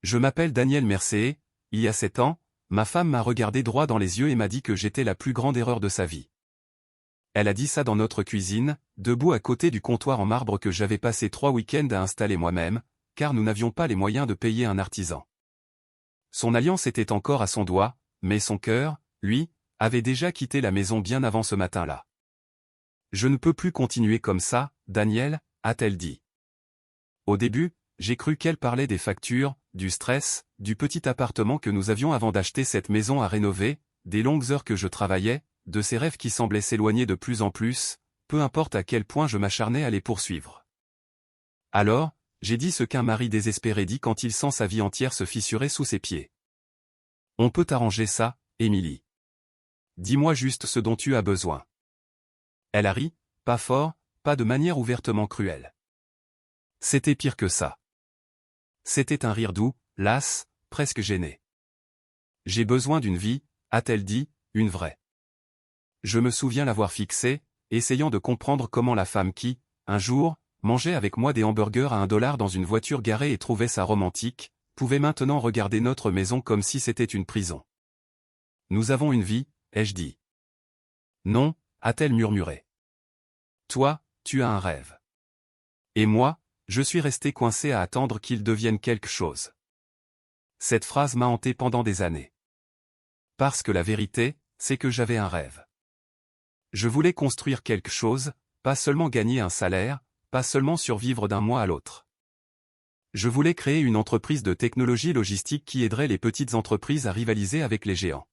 Je m'appelle Daniel Mercé, il y a 7 ans, ma femme m'a regardé droit dans les yeux et m'a dit que j'étais la plus grande erreur de sa vie. Elle a dit ça dans notre cuisine, debout à côté du comptoir en marbre que j'avais passé 3 week-ends à installer moi-même, car nous n'avions pas les moyens de payer un artisan. Son alliance était encore à son doigt, mais son cœur, lui, avait déjà quitté la maison bien avant ce matin-là. Je ne peux plus continuer comme ça, Daniel, a-t-elle dit. Au début, j'ai cru qu'elle parlait des factures, du stress, du petit appartement que nous avions avant d'acheter cette maison à rénover, des longues heures que je travaillais, de ces rêves qui semblaient s'éloigner de plus en plus, peu importe à quel point je m'acharnais à les poursuivre. Alors, j'ai dit ce qu'un mari désespéré dit quand il sent sa vie entière se fissurer sous ses pieds. On peut arranger ça, Émilie. Dis-moi juste ce dont tu as besoin. Elle a ri, pas fort, pas de manière ouvertement cruelle. C'était pire que ça. C'était un rire doux, las, presque gêné. J'ai besoin d'une vie, a-t-elle dit, une vraie. Je me souviens l'avoir fixée, essayant de comprendre comment la femme qui, un jour, mangeait avec moi des hamburgers à $1 dans une voiture garée et trouvait ça romantique, pouvait maintenant regarder notre maison comme si c'était une prison. Nous avons une vie, ai-je dit. Non, a-t-elle murmuré. Toi, tu as un rêve. Et moi, je suis resté coincé à attendre qu'il devienne quelque chose. Cette phrase m'a hanté pendant des années. Parce que la vérité, c'est que j'avais un rêve. Je voulais construire quelque chose, pas seulement gagner un salaire, pas seulement survivre d'un mois à l'autre. Je voulais créer une entreprise de technologie logistique qui aiderait les petites entreprises à rivaliser avec les géants.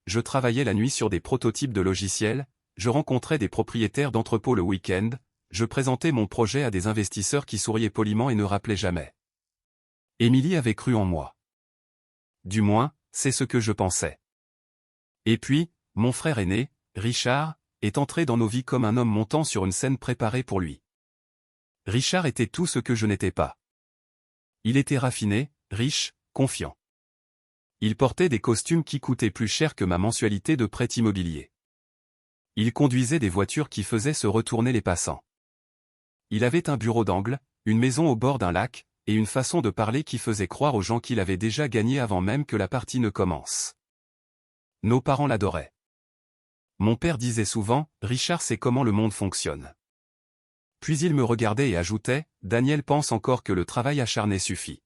Je travaillais la nuit sur des prototypes de logiciels, je rencontrais des propriétaires d'entrepôts le week-end, je présentais mon projet à des investisseurs qui souriaient poliment et ne rappelaient jamais. Émilie avait cru en moi. Du moins, c'est ce que je pensais. Et puis, mon frère aîné, Richard, est entré dans nos vies comme un homme montant sur une scène préparée pour lui. Richard était tout ce que je n'étais pas. Il était raffiné, riche, confiant. Il portait des costumes qui coûtaient plus cher que ma mensualité de prêt immobilier. Il conduisait des voitures qui faisaient se retourner les passants. Il avait un bureau d'angle, une maison au bord d'un lac, et une façon de parler qui faisait croire aux gens qu'il avait déjà gagné avant même que la partie ne commence. Nos parents l'adoraient. Mon père disait souvent, « Richard sait comment le monde fonctionne. » Puis il me regardait et ajoutait, « Daniel pense encore que le travail acharné suffit. »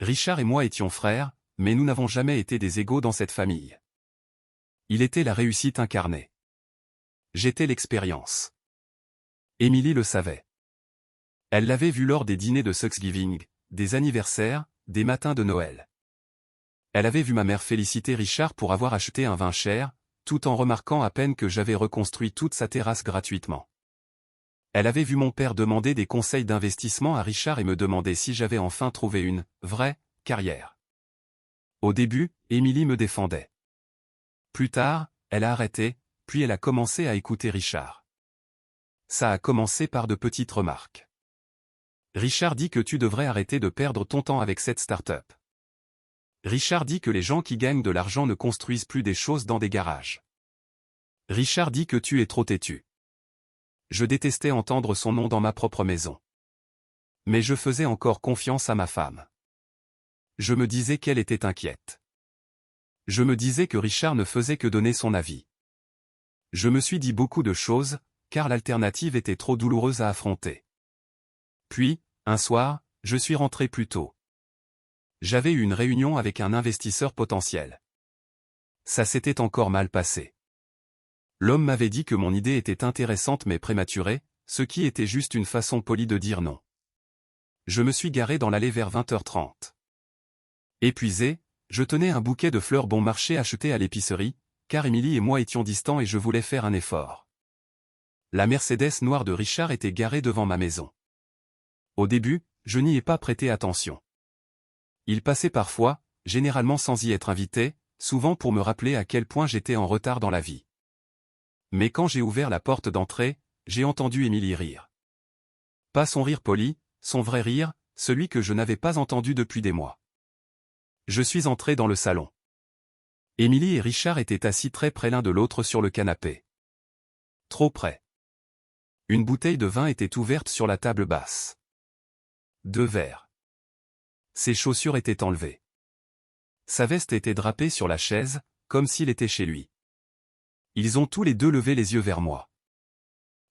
Richard et moi étions frères, mais nous n'avons jamais été des égaux dans cette famille. Il était la réussite incarnée. J'étais l'expérience. Émilie le savait. Elle l'avait vu lors des dîners de Thanksgiving, des anniversaires, des matins de Noël. Elle avait vu ma mère féliciter Richard pour avoir acheté un vin cher, tout en remarquant à peine que j'avais reconstruit toute sa terrasse gratuitement. Elle avait vu mon père demander des conseils d'investissement à Richard et me demander si j'avais enfin trouvé une vraie carrière. Au début, Émilie me défendait. Plus tard, elle a arrêté, puis elle a commencé à écouter Richard. Ça a commencé par de petites remarques. Richard dit que tu devrais arrêter de perdre ton temps avec cette start-up. Richard dit que les gens qui gagnent de l'argent ne construisent plus des choses dans des garages. Richard dit que tu es trop têtu. Je détestais entendre son nom dans ma propre maison. Mais je faisais encore confiance à ma femme. Je me disais qu'elle était inquiète. Je me disais que Richard ne faisait que donner son avis. Je me suis dit beaucoup de choses, car l'alternative était trop douloureuse à affronter. Puis, un soir, je suis rentré plus tôt. J'avais eu une réunion avec un investisseur potentiel. Ça s'était encore mal passé. L'homme m'avait dit que mon idée était intéressante mais prématurée, ce qui était juste une façon polie de dire non. Je me suis garé dans l'allée vers 20h30. Épuisé, je tenais un bouquet de fleurs bon marché acheté à l'épicerie, car Émilie et moi étions distants et je voulais faire un effort. La Mercedes noire de Richard était garée devant ma maison. Au début, je n'y ai pas prêté attention. Il passait parfois, généralement sans y être invité, souvent pour me rappeler à quel point j'étais en retard dans la vie. Mais quand j'ai ouvert la porte d'entrée, j'ai entendu Émilie rire. Pas son rire poli, son vrai rire, celui que je n'avais pas entendu depuis des mois. Je suis entré dans le salon. Émilie et Richard étaient assis très près l'un de l'autre sur le canapé. Trop près. Une bouteille de vin était ouverte sur la table basse. 2 verres. Ses chaussures étaient enlevées. Sa veste était drapée sur la chaise, comme s'il était chez lui. Ils ont tous les deux levé les yeux vers moi.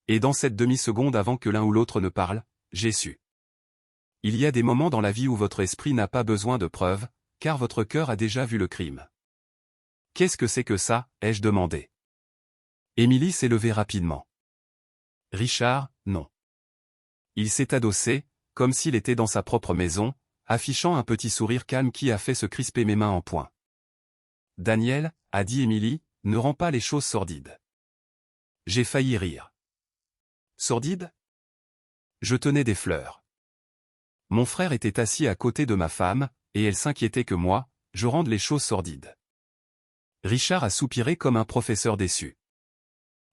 Et dans cette demi-seconde avant que l'un ou l'autre ne parle, j'ai su. Il y a des moments dans la vie où votre esprit n'a pas besoin de preuves, car votre cœur a déjà vu le crime. Qu'est-ce que c'est que ça, ai-je demandé. Émilie s'est levée rapidement. Richard, non. Il s'est adossé, comme s'il était dans sa propre maison, affichant un petit sourire calme qui a fait se crisper mes mains en poing. Daniel, a dit Émilie, ne rend pas les choses sordides. J'ai failli rire. Sordide? Je tenais des fleurs. Mon frère était assis à côté de ma femme, et elle s'inquiétait que moi, je rende les choses sordides. Richard a soupiré comme un professeur déçu.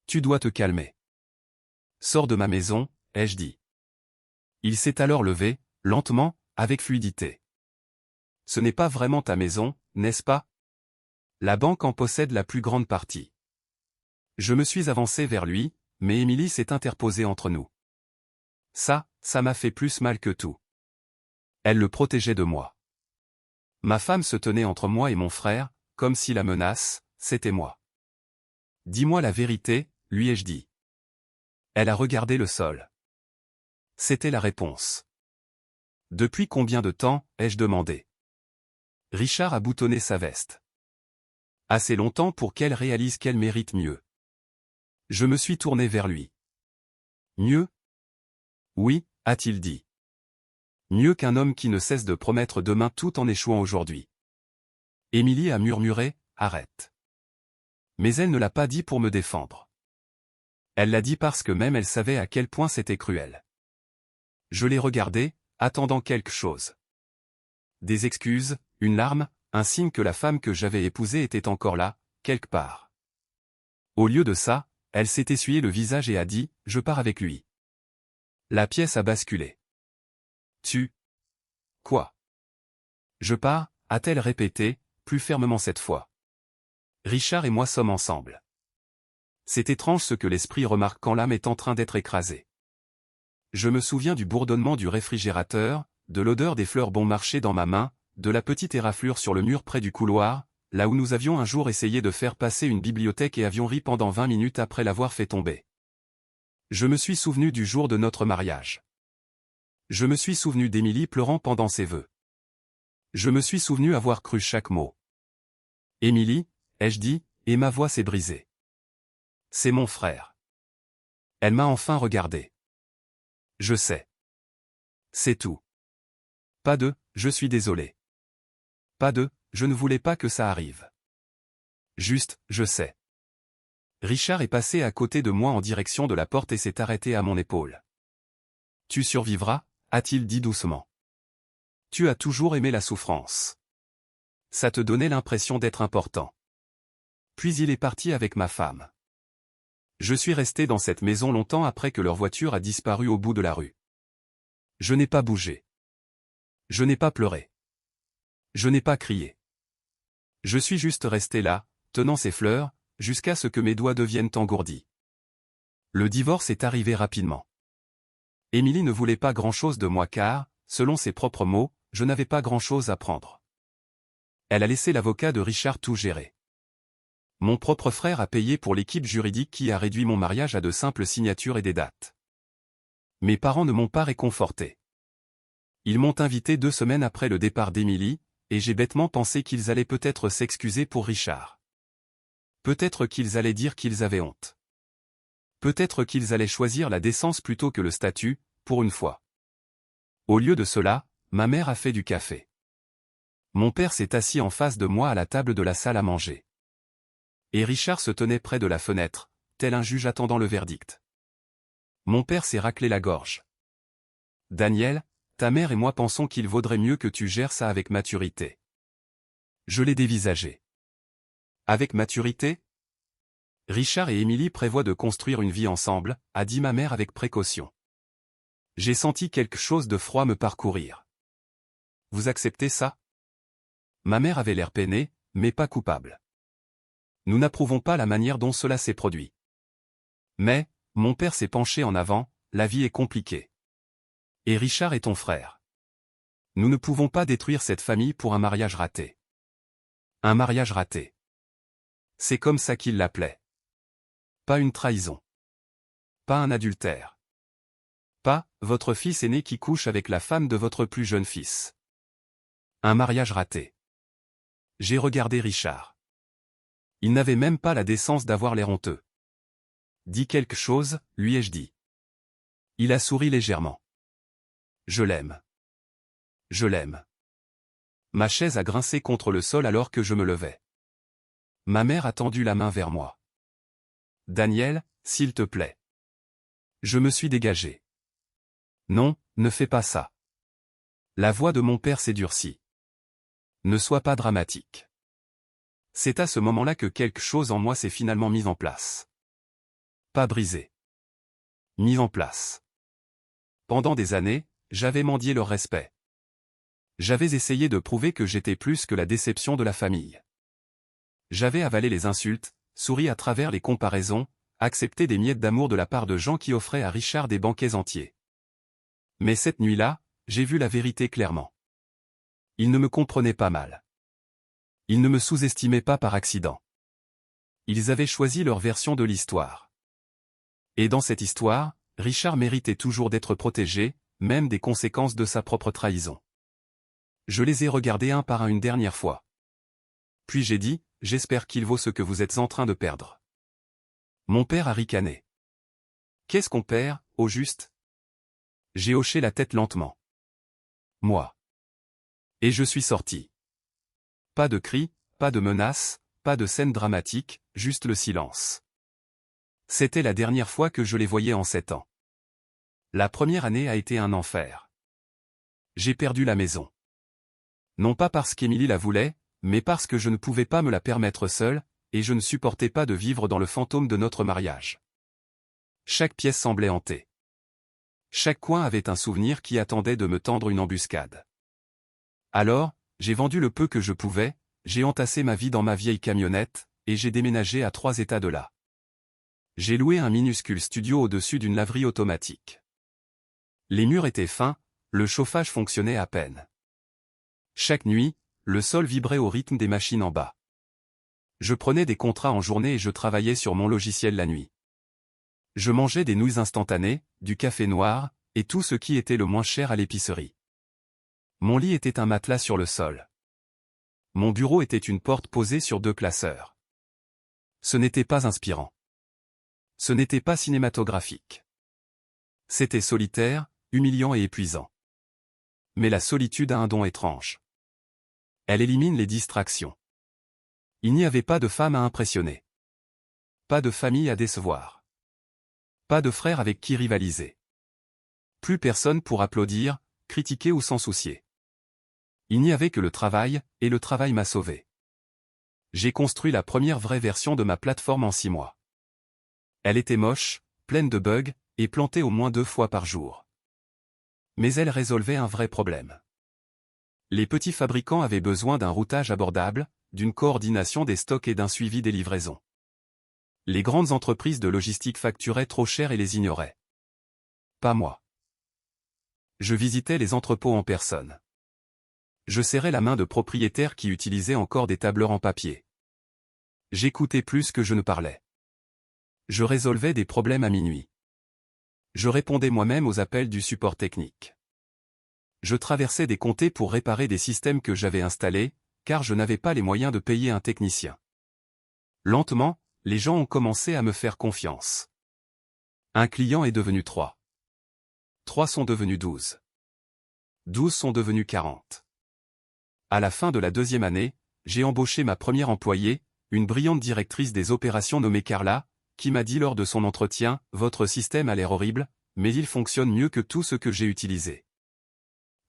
Tu dois te calmer. Sors de ma maison, ai-je dit. Il s'est alors levé, lentement, avec fluidité. Ce n'est pas vraiment ta maison, n'est-ce pas? La banque en possède la plus grande partie. Je me suis avancé vers lui, mais Émilie s'est interposée entre nous. Ça m'a fait plus mal que tout. Elle le protégeait de moi. Ma femme se tenait entre moi et mon frère, comme si la menace, c'était moi. Dis-moi la vérité, lui ai-je dit. Elle a regardé le sol. C'était la réponse. Depuis combien de temps, ai-je demandé. Richard a boutonné sa veste. Assez longtemps pour qu'elle réalise qu'elle mérite mieux. Je me suis tourné vers lui. Mieux? Oui, a-t-il dit. Mieux qu'un homme qui ne cesse de promettre demain tout en échouant aujourd'hui. Émilie a murmuré, arrête. Mais elle ne l'a pas dit pour me défendre. Elle l'a dit parce que même elle savait à quel point c'était cruel. Je l'ai regardé, attendant quelque chose. Des excuses, une larme, un signe que la femme que j'avais épousée était encore là, quelque part. Au lieu de ça, elle s'est essuyé le visage et a dit, je pars avec lui. La pièce a basculé. Tu? Quoi? Je pars, a-t-elle répété, plus fermement cette fois. Richard et moi sommes ensemble. C'est étrange ce que l'esprit remarque quand l'âme est en train d'être écrasée. Je me souviens du bourdonnement du réfrigérateur, de l'odeur des fleurs bon marché dans ma main, de la petite éraflure sur le mur près du couloir, là où nous avions un jour essayé de faire passer une bibliothèque et avions ri pendant 20 minutes après l'avoir fait tomber. Je me suis souvenu du jour de notre mariage. Je me suis souvenu d'Émilie pleurant pendant ses vœux. Je me suis souvenu avoir cru chaque mot. Émilie, ai-je dit, et ma voix s'est brisée. C'est mon frère. Elle m'a enfin regardé. Je sais. C'est tout. Pas de, je suis désolé. Pas de, je ne voulais pas que ça arrive. Juste, je sais. Richard est passé à côté de moi en direction de la porte et s'est arrêté à mon épaule. Tu survivras, a-t-il dit doucement. Tu as toujours aimé la souffrance. Ça te donnait l'impression d'être important. Puis il est parti avec ma femme. Je suis resté dans cette maison longtemps après que leur voiture a disparu au bout de la rue. Je n'ai pas bougé. Je n'ai pas pleuré. Je n'ai pas crié. Je suis juste resté là, tenant ces fleurs, jusqu'à ce que mes doigts deviennent engourdis. Le divorce est arrivé rapidement. Émilie ne voulait pas grand-chose de moi car, selon ses propres mots, je n'avais pas grand-chose à prendre. Elle a laissé l'avocat de Richard tout gérer. Mon propre frère a payé pour l'équipe juridique qui a réduit mon mariage à de simples signatures et des dates. Mes parents ne m'ont pas réconforté. Ils m'ont invité 2 semaines après le départ d'Émilie, et j'ai bêtement pensé qu'ils allaient peut-être s'excuser pour Richard. Peut-être qu'ils allaient dire qu'ils avaient honte. Peut-être qu'ils allaient choisir la décence plutôt que le statut, pour une fois. Au lieu de cela, ma mère a fait du café. Mon père s'est assis en face de moi à la table de la salle à manger. Et Richard se tenait près de la fenêtre, tel un juge attendant le verdict. Mon père s'est raclé la gorge. Daniel, ta mère et moi pensons qu'il vaudrait mieux que tu gères ça avec maturité. Je l'ai dévisagé. Avec maturité? Richard et Émilie prévoient de construire une vie ensemble, a dit ma mère avec précaution. J'ai senti quelque chose de froid me parcourir. Vous acceptez ça? Ma mère avait l'air peinée, mais pas coupable. Nous n'approuvons pas la manière dont cela s'est produit. Mais, mon père s'est penché en avant, la vie est compliquée. Et Richard est ton frère. Nous ne pouvons pas détruire cette famille pour un mariage raté. Un mariage raté. C'est comme ça qu'il l'appelait. Pas une trahison. Pas un adultère. Pas, votre fils aîné qui couche avec la femme de votre plus jeune fils. Un mariage raté. J'ai regardé Richard. Il n'avait même pas la décence d'avoir l'air honteux. Dis quelque chose, lui ai-je dit. Il a souri légèrement. Je l'aime. Je l'aime. Ma chaise a grincé contre le sol alors que je me levais. Ma mère a tendu la main vers moi. Daniel, s'il te plaît. Je me suis dégagé. Non, ne fais pas ça. La voix de mon père s'est durcie. Ne sois pas dramatique. C'est à ce moment-là que quelque chose en moi s'est finalement mis en place. Pas brisé. Mis en place. Pendant des années, j'avais mendié leur respect. J'avais essayé de prouver que j'étais plus que la déception de la famille. J'avais avalé les insultes, souri à travers les comparaisons, accepté des miettes d'amour de la part de gens qui offraient à Richard des banquets entiers. Mais cette nuit-là, j'ai vu la vérité clairement. Ils ne me comprenaient pas mal. Ils ne me sous-estimaient pas par accident. Ils avaient choisi leur version de l'histoire. Et dans cette histoire, Richard méritait toujours d'être protégé, même des conséquences de sa propre trahison. Je les ai regardés un par un une dernière fois. Puis j'ai dit, j'espère qu'il vaut ce que vous êtes en train de perdre. Mon père a ricané. Qu'est-ce qu'on perd, au juste? J'ai hoché la tête lentement. Moi. Et je suis sorti. Pas de cris, pas de menaces, pas de scène dramatique, juste le silence. C'était la dernière fois que je les voyais en 7 ans. La première année a été un enfer. J'ai perdu la maison. Non pas parce qu'Émilie la voulait, mais parce que je ne pouvais pas me la permettre seule, et je ne supportais pas de vivre dans le fantôme de notre mariage. Chaque pièce semblait hantée. Chaque coin avait un souvenir qui attendait de me tendre une embuscade. Alors, j'ai vendu le peu que je pouvais, j'ai entassé ma vie dans ma vieille camionnette, et j'ai déménagé à 3 états de là. J'ai loué un minuscule studio au-dessus d'une laverie automatique. Les murs étaient fins, le chauffage fonctionnait à peine. Chaque nuit, le sol vibrait au rythme des machines en bas. Je prenais des contrats en journée et je travaillais sur mon logiciel la nuit. Je mangeais des nouilles instantanées, du café noir, et tout ce qui était le moins cher à l'épicerie. Mon lit était un matelas sur le sol. Mon bureau était une porte posée sur 2 classeurs. Ce n'était pas inspirant. Ce n'était pas cinématographique. C'était solitaire, humiliant et épuisant. Mais la solitude a un don étrange. Elle élimine les distractions. Il n'y avait pas de femme à impressionner. Pas de famille à décevoir. Pas de frère avec qui rivaliser. Plus personne pour applaudir, critiquer ou s'en soucier. Il n'y avait que le travail, et le travail m'a sauvé. J'ai construit la première vraie version de ma plateforme en 6 mois. Elle était moche, pleine de bugs, et plantée au moins 2 fois par jour. Mais elle résolvait un vrai problème. Les petits fabricants avaient besoin d'un routage abordable, d'une coordination des stocks et d'un suivi des livraisons. Les grandes entreprises de logistique facturaient trop cher et les ignoraient. Pas moi. Je visitais les entrepôts en personne. Je serrais la main de propriétaires qui utilisaient encore des tableurs en papier. J'écoutais plus que je ne parlais. Je résolvais des problèmes à minuit. Je répondais moi-même aux appels du support technique. Je traversais des comtés pour réparer des systèmes que j'avais installés, car je n'avais pas les moyens de payer un technicien. Lentement, les gens ont commencé à me faire confiance. Un client est devenu 3. 3 sont devenus 12. 12 sont devenus 40. À la fin de la 2e année, j'ai embauché ma première employée, une brillante directrice des opérations nommée Carla, qui m'a dit lors de son entretien, « Votre système a l'air horrible, mais il fonctionne mieux que tout ce que j'ai utilisé. »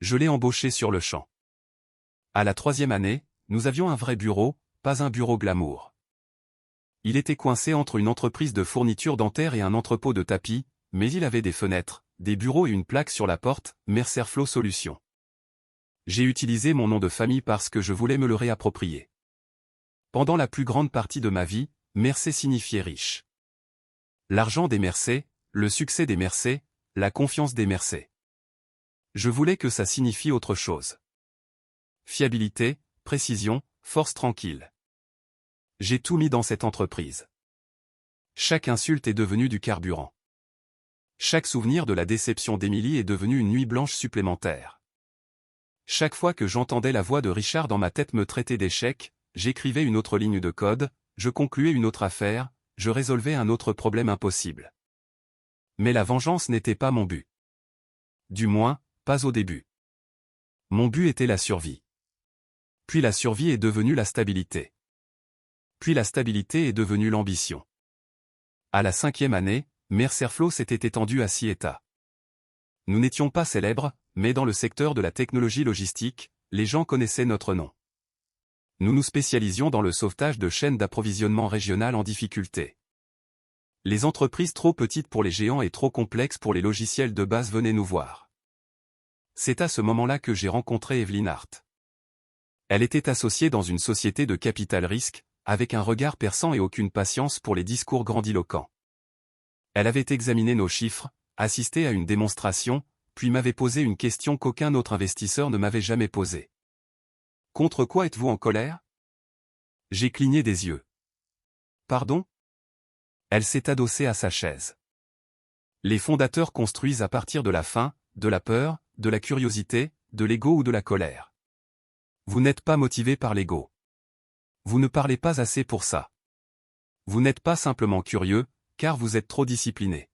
Je l'ai embauchée sur le champ. À la 3e année, nous avions un vrai bureau, pas un bureau glamour. Il était coincé entre une entreprise de fournitures dentaires et un entrepôt de tapis, mais il avait des fenêtres, des bureaux et une plaque sur la porte, Mercerflow Solutions. J'ai utilisé mon nom de famille parce que je voulais me le réapproprier. Pendant la plus grande partie de ma vie, Mercer signifiait riche. L'argent des Mercer, le succès des Mercer, la confiance des Mercer. Je voulais que ça signifie autre chose. Fiabilité, précision, force tranquille. J'ai tout mis dans cette entreprise. Chaque insulte est devenue du carburant. Chaque souvenir de la déception d'Émilie est devenu une nuit blanche supplémentaire. Chaque fois que j'entendais la voix de Richard dans ma tête me traiter d'échec, j'écrivais une autre ligne de code, je concluais une autre affaire, je résolvais un autre problème impossible. Mais la vengeance n'était pas mon but. Du moins, pas au début. Mon but était la survie. Puis la survie est devenue la stabilité. Puis la stabilité est devenue l'ambition. À la 5e année, Mercerflow s'était étendu à Cieta. Nous n'étions pas célèbres, mais dans le secteur de la technologie logistique, les gens connaissaient notre nom. Nous nous spécialisions dans le sauvetage de chaînes d'approvisionnement régionales en difficulté. Les entreprises trop petites pour les géants et trop complexes pour les logiciels de base venaient nous voir. C'est à ce moment-là que j'ai rencontré Evelyn Hart. Elle était associée dans une société de capital risque, avec un regard perçant et aucune patience pour les discours grandiloquents. Elle avait examiné nos chiffres, assisté à une démonstration, puis m'avait posé une question qu'aucun autre investisseur ne m'avait jamais posée. « Contre quoi êtes-vous en colère ?» J'ai cligné des yeux. « Pardon ?» Elle s'est adossée à sa chaise. Les fondateurs construisent à partir de la faim, de la peur, de la curiosité, de l'ego ou de la colère. Vous n'êtes pas motivé par l'ego. Vous ne parlez pas assez pour ça. Vous n'êtes pas simplement curieux, car vous êtes trop discipliné.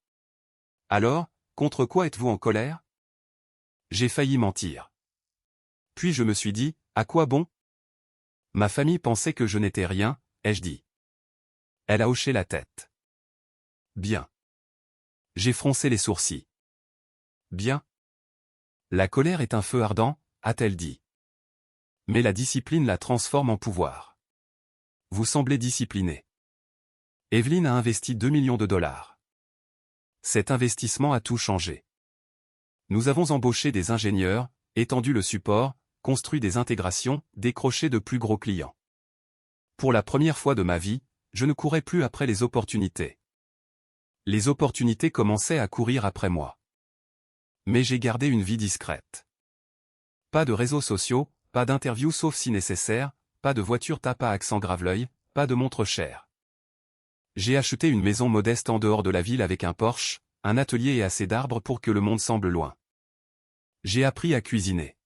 Alors, contre quoi êtes-vous en colère? J'ai failli mentir. Puis je me suis dit, à quoi bon? Ma famille pensait que je n'étais rien, ai-je dit. Elle a hoché la tête. Bien. J'ai froncé les sourcils. Bien. La colère est un feu ardent, a-t-elle dit. Mais la discipline la transforme en pouvoir. Vous semblez discipliné. Evelyn a investi 2 millions de dollars. Cet investissement a tout changé. Nous avons embauché des ingénieurs, étendu le support, construit des intégrations, décroché de plus gros clients. Pour la première fois de ma vie, je ne courais plus après les opportunités. Les opportunités commençaient à courir après moi. Mais j'ai gardé une vie discrète. Pas de réseaux sociaux, pas d'interviews sauf si nécessaire, pas de voiture tape à accent grave-l'œil, pas de montre chère. J'ai acheté une maison modeste en dehors de la ville avec un Porsche, un atelier et assez d'arbres pour que le monde semble loin. J'ai appris à cuisiner.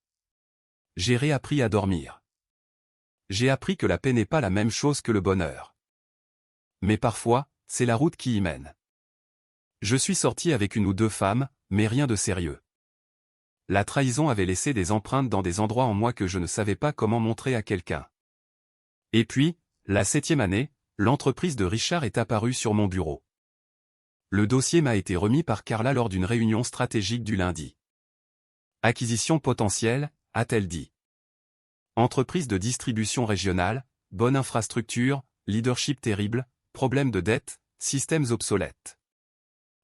J'ai réappris à dormir. J'ai appris que la paix n'est pas la même chose que le bonheur. Mais parfois, c'est la route qui y mène. Je suis sorti avec une ou deux femmes, mais rien de sérieux. La trahison avait laissé des empreintes dans des endroits en moi que je ne savais pas comment montrer à quelqu'un. Et puis, la 7e année, l'entreprise de Richard est apparue sur mon bureau. Le dossier m'a été remis par Carla lors d'une réunion stratégique du lundi. Acquisition potentielle, a-t-elle dit. Entreprise de distribution régionale, bonne infrastructure, leadership terrible, problème de dette, systèmes obsolètes.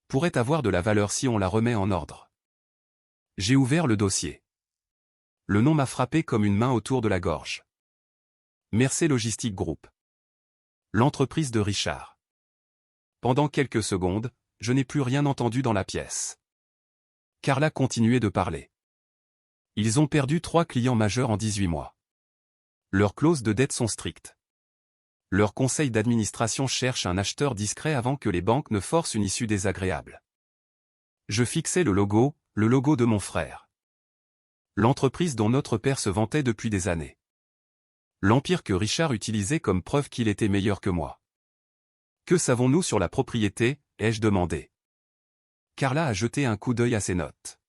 Pourrait avoir de la valeur si on la remet en ordre. J'ai ouvert le dossier. Le nom m'a frappé comme une main autour de la gorge. Mercer Logistic Group. L'entreprise de Richard. Pendant quelques secondes, je n'ai plus rien entendu dans la pièce. Carla continuait de parler. Ils ont perdu 3 clients majeurs en 18 mois. Leurs clauses de dette sont strictes. Leur conseil d'administration cherche un acheteur discret avant que les banques ne forcent une issue désagréable. Je fixais le logo de mon frère. L'entreprise dont notre père se vantait depuis des années. L'empire que Richard utilisait comme preuve qu'il était meilleur que moi. Que savons-nous sur la propriété, ai-je demandé. Carla a jeté un coup d'œil à ses notes.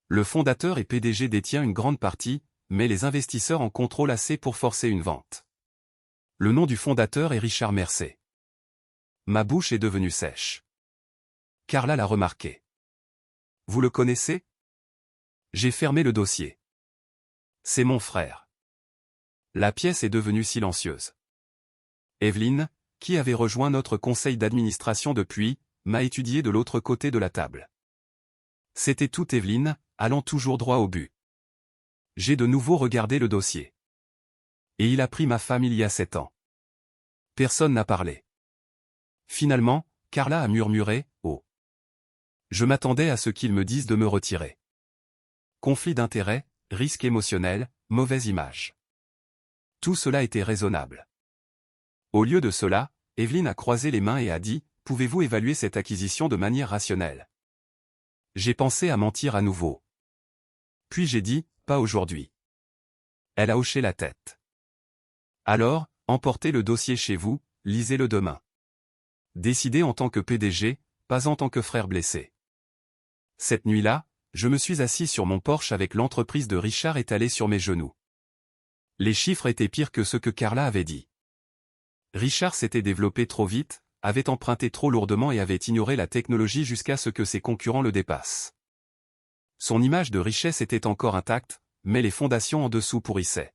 Le fondateur et PDG détient une grande partie, mais les investisseurs en contrôlent assez pour forcer une vente. Le nom du fondateur est Richard Mercer. Ma bouche est devenue sèche. Carla l'a remarqué. Vous le connaissez? J'ai fermé le dossier. C'est mon frère. La pièce est devenue silencieuse. Evelyn, qui avait rejoint notre conseil d'administration depuis, m'a étudié de l'autre côté de la table. C'était toute Evelyn, allant toujours droit au but. J'ai de nouveau regardé le dossier. Et il a pris ma femme il y a 7 ans. Personne n'a parlé. Finalement, Carla a murmuré, « Oh. » Je m'attendais à ce qu'ils me disent de me retirer. conflit d'intérêts, risque émotionnel, mauvaise image. Tout cela était raisonnable. Au lieu de cela, Evelyne a croisé les mains et a dit, « Pouvez-vous évaluer cette acquisition de manière rationnelle ?» J'ai pensé à mentir à nouveau. Puis j'ai dit, « Pas aujourd'hui. » Elle a hoché la tête. Alors, emportez le dossier chez vous, lisez-le demain. Décidez en tant que PDG, pas en tant que frère blessé. Cette nuit-là, je me suis assis sur mon porche avec l'entreprise de Richard étalée sur mes genoux. Les chiffres étaient pires que ce que Carla avait dit. Richard s'était développé trop vite, avait emprunté trop lourdement et avait ignoré la technologie jusqu'à ce que ses concurrents le dépassent. Son image de richesse était encore intacte, mais les fondations en dessous pourrissaient.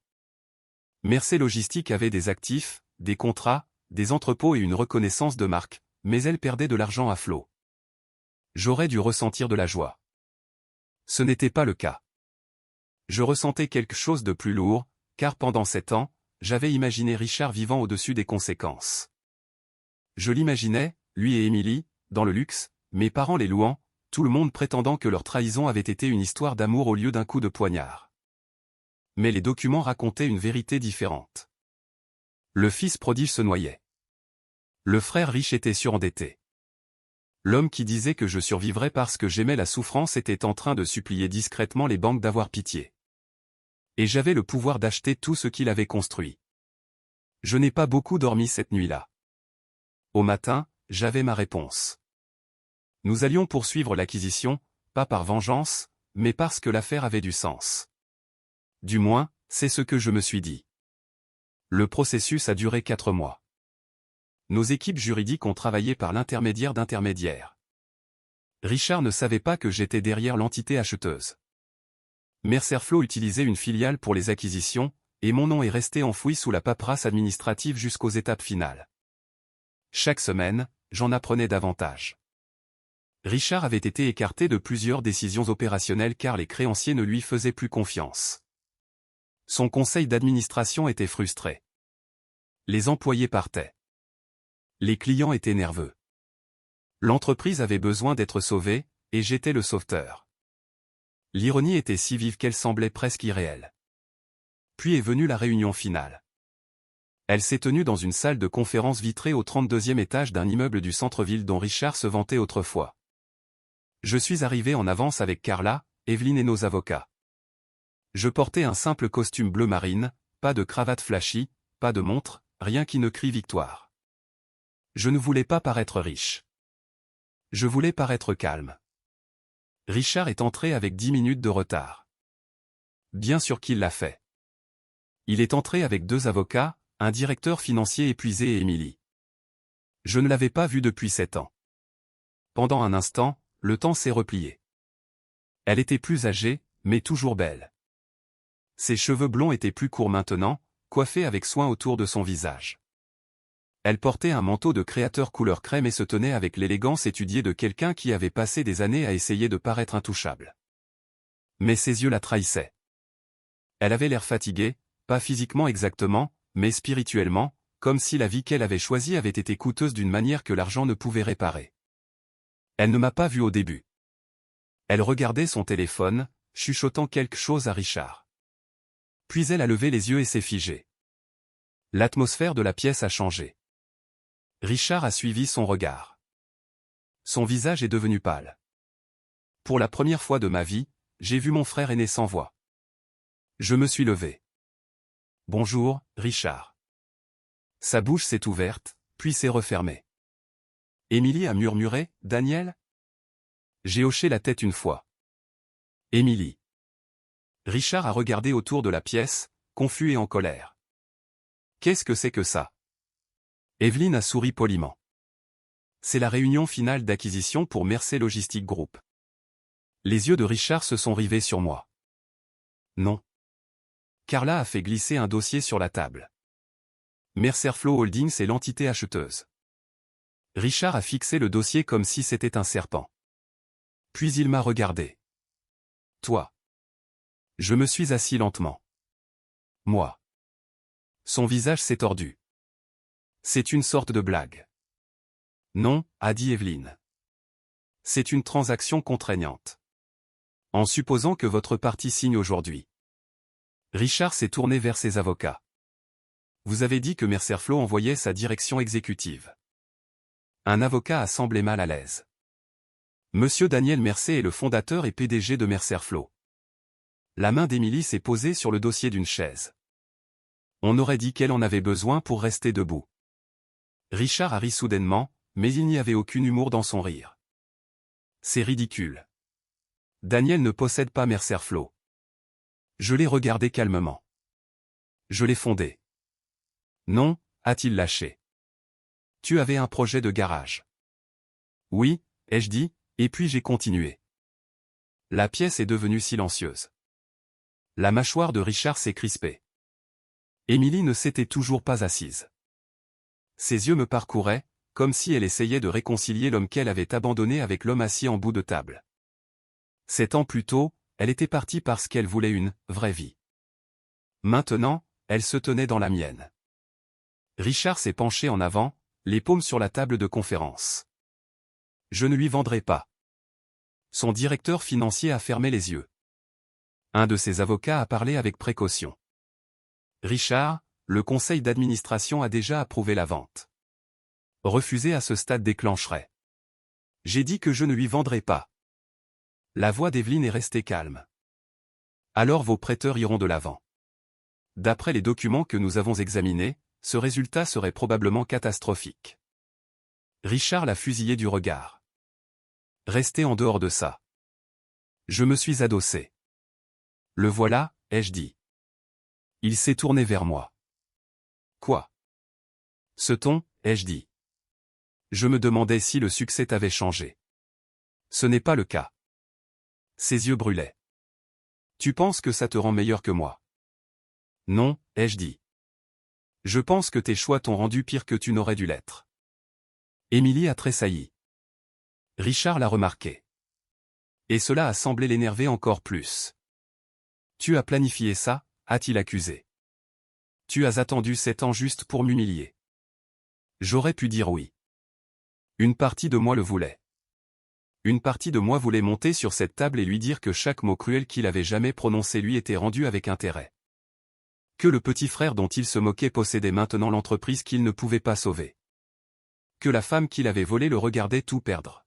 Mercer Logistique avait des actifs, des contrats, des entrepôts et une reconnaissance de marque, mais elle perdait de l'argent à flot. J'aurais dû ressentir de la joie. Ce n'était pas le cas. Je ressentais quelque chose de plus lourd, car pendant 7 ans, j'avais imaginé Richard vivant au-dessus des conséquences. Je l'imaginais, lui et Émilie, dans le luxe, mes parents les louant, tout le monde prétendant que leur trahison avait été une histoire d'amour au lieu d'un coup de poignard. Mais les documents racontaient une vérité différente. Le fils prodige se noyait. Le frère riche était surendetté. L'homme qui disait que je survivrais parce que j'aimais la souffrance était en train de supplier discrètement les banques d'avoir pitié. Et j'avais le pouvoir d'acheter tout ce qu'il avait construit. Je n'ai pas beaucoup dormi cette nuit-là. Au matin, j'avais ma réponse. Nous allions poursuivre l'acquisition, pas par vengeance, mais parce que l'affaire avait du sens. Du moins, c'est ce que je me suis dit. Le processus a duré 4 mois. Nos équipes juridiques ont travaillé par l'intermédiaire d'intermédiaires. Richard ne savait pas que j'étais derrière l'entité acheteuse. Mercerflow utilisait une filiale pour les acquisitions, et mon nom est resté enfoui sous la paperasse administrative jusqu'aux étapes finales. Chaque semaine, j'en apprenais davantage. Richard avait été écarté de plusieurs décisions opérationnelles car les créanciers ne lui faisaient plus confiance. Son conseil d'administration était frustré. Les employés partaient. Les clients étaient nerveux. L'entreprise avait besoin d'être sauvée, et j'étais le sauveteur. L'ironie était si vive qu'elle semblait presque irréelle. Puis est venue la réunion finale. Elle s'est tenue dans une salle de conférence vitrée au 32e étage d'un immeuble du centre-ville dont Richard se vantait autrefois. Je suis arrivé en avance avec Carla, Evelyne et nos avocats. Je portais un simple costume bleu marine, pas de cravate flashy, pas de montre, rien qui ne crie victoire. Je ne voulais pas paraître riche. Je voulais paraître calme. Richard est entré avec 10 minutes de retard. Bien sûr qu'il l'a fait. Il est entré avec 2 avocats, un directeur financier épuisé et Émilie. Je ne l'avais pas vue depuis 7 ans. Pendant un instant, le temps s'est replié. Elle était plus âgée, mais toujours belle. Ses cheveux blonds étaient plus courts maintenant, coiffés avec soin autour de son visage. Elle portait un manteau de créateur couleur crème et se tenait avec l'élégance étudiée de quelqu'un qui avait passé des années à essayer de paraître intouchable. Mais ses yeux la trahissaient. Elle avait l'air fatiguée, pas physiquement exactement, mais spirituellement, comme si la vie qu'elle avait choisie avait été coûteuse d'une manière que l'argent ne pouvait réparer. Elle ne m'a pas vu au début. Elle regardait son téléphone, chuchotant quelque chose à Richard. Puis elle a levé les yeux et s'est figée. L'atmosphère de la pièce a changé. Richard a suivi son regard. Son visage est devenu pâle. Pour la première fois de ma vie, j'ai vu mon frère aîné sans voix. Je me suis levé. Bonjour, Richard. Sa bouche s'est ouverte, puis s'est refermée. Émilie a murmuré, Daniel? J'ai hoché la tête une fois. Émilie. Richard a regardé autour de la pièce, confus et en colère. Qu'est-ce que c'est que ça? Evelyne a souri poliment. C'est la réunion finale d'acquisition pour Mercer Logistique Group. Les yeux de Richard se sont rivés sur moi. Non. Carla a fait glisser un dossier sur la table. Mercerflow Holdings est l'entité acheteuse. Richard a fixé le dossier comme si c'était un serpent. Puis il m'a regardé. Toi. Je me suis assis lentement. Moi. Son visage s'est tordu. C'est une sorte de blague. Non, a dit Evelyne. C'est une transaction contraignante. En supposant que votre partie signe aujourd'hui. Richard s'est tourné vers ses avocats. Vous avez dit que Mercer Flow envoyait sa direction exécutive. Un avocat a semblé mal à l'aise. Monsieur Daniel Mercer est le fondateur et PDG de Mercer Flow. La main d'Émilie s'est posée sur le dossier d'une chaise. On aurait dit qu'elle en avait besoin pour rester debout. Richard a ri soudainement, mais il n'y avait aucun humour dans son rire. C'est ridicule. Daniel ne possède pas Mercer Flow. Je l'ai regardé calmement. Je l'ai fondé. Non, a-t-il lâché. Tu avais un projet de garage. Oui, ai-je dit, et puis j'ai continué. La pièce est devenue silencieuse. La mâchoire de Richard s'est crispée. Émilie ne s'était toujours pas assise. Ses yeux me parcouraient, comme si elle essayait de réconcilier l'homme qu'elle avait abandonné avec l'homme assis en bout de table. 7 ans plus tôt, elle était partie parce qu'elle voulait une vraie vie. Maintenant, elle se tenait dans la mienne. Richard s'est penché en avant, les paumes sur la table de conférence. Je ne lui vendrai pas. Son directeur financier a fermé les yeux. Un de ses avocats a parlé avec précaution. Richard, le conseil d'administration a déjà approuvé la vente. Refuser à ce stade déclencherait. J'ai dit que je ne lui vendrai pas. La voix d'Evelyne est restée calme. Alors vos prêteurs iront de l'avant. D'après les documents que nous avons examinés, ce résultat serait probablement catastrophique. Richard l'a fusillé du regard. Restez en dehors de ça. Je me suis adossé. Le voilà, ai-je dit. Il s'est tourné vers moi. Quoi? Ce ton, ai-je dit. Je me demandais si le succès t'avait changé. Ce n'est pas le cas. Ses yeux brûlaient. Tu penses que ça te rend meilleur que moi? Non, ai-je dit. Je pense que tes choix t'ont rendu pire que tu n'aurais dû l'être. Émilie a tressailli. Richard l'a remarqué. Et cela a semblé l'énerver encore plus. Tu as planifié ça, a-t-il accusé. Tu as attendu 7 ans juste pour m'humilier. J'aurais pu dire oui. Une partie de moi le voulait. Une partie de moi voulait monter sur cette table et lui dire que chaque mot cruel qu'il avait jamais prononcé lui était rendu avec intérêt. Que le petit frère dont il se moquait possédait maintenant l'entreprise qu'il ne pouvait pas sauver. Que la femme qu'il avait volée le regardait tout perdre.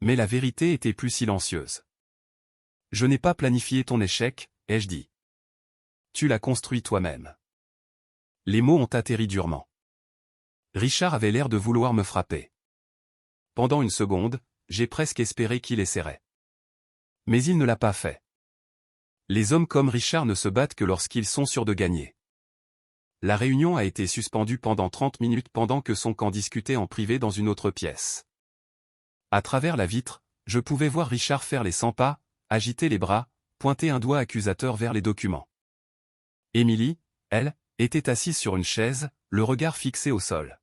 Mais la vérité était plus silencieuse. Je n'ai pas planifié ton échec, ai-je dit. Tu l'as construit toi-même. Les mots ont atterri durement. Richard avait l'air de vouloir me frapper. Pendant une seconde, j'ai presque espéré qu'il essaierait. Mais il ne l'a pas fait. Les hommes comme Richard ne se battent que lorsqu'ils sont sûrs de gagner. La réunion a été suspendue pendant 30 minutes pendant que son camp discutait en privé dans une autre pièce. À travers la vitre, je pouvais voir Richard faire les 100 pas, agiter les bras, pointer un doigt accusateur vers les documents. Émilie, elle, était assise sur une chaise, le regard fixé au sol.